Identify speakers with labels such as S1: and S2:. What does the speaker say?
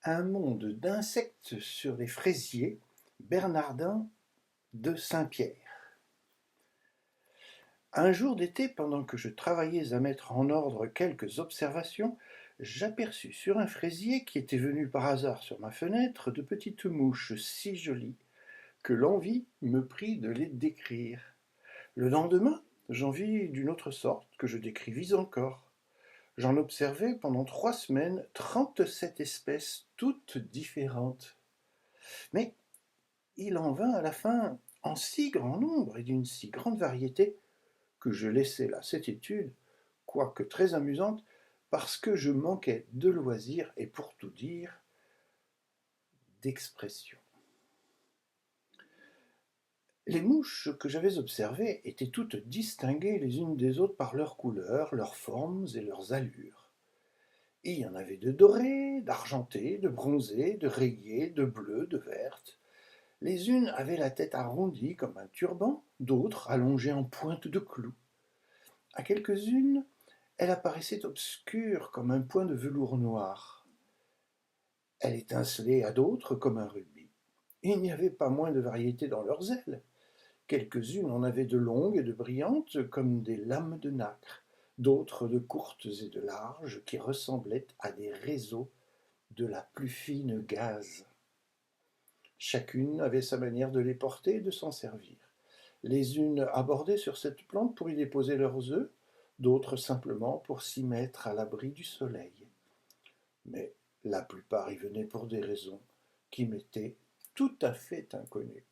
S1: Un monde d'insectes sur les fraisiers bernardins de Saint-Pierre. Un jour d'été, pendant que je travaillais à mettre en ordre quelques observations, j'aperçus sur un fraisier qui était venu par hasard sur ma fenêtre de petites mouches si jolies que l'envie me prit de les décrire. Le lendemain, j'en vis d'une autre sorte que je décrivis encore. J'en observai pendant 3 semaines 37 espèces, toutes différentes. Mais il en vint à la fin en si grand nombre et d'une si grande variété que je laissai là cette étude, quoique très amusante, parce que je manquais de loisirs et, pour tout dire, d'expression. Les mouches que j'avais observées étaient toutes distinguées les unes des autres par leurs couleurs, leurs formes et leurs allures. Il y en avait de dorées, d'argentées, de bronzées, de rayées, de bleues, de vertes. Les unes avaient la tête arrondie comme un turban, d'autres allongées en pointe de clou. À quelques-unes, elle apparaissait obscure comme un point de velours noir. Elle étincelait à d'autres comme un rubis. Il n'y avait pas moins de variété dans leurs ailes. Quelques-unes en avaient de longues et de brillantes comme des lames de nacre, d'autres de courtes et de larges qui ressemblaient à des réseaux de la plus fine gaze. Chacune avait sa manière de les porter et de s'en servir. Les unes abordaient sur cette plante pour y déposer leurs œufs, d'autres simplement pour s'y mettre à l'abri du soleil. Mais la plupart y venaient pour des raisons qui m'étaient tout à fait inconnues.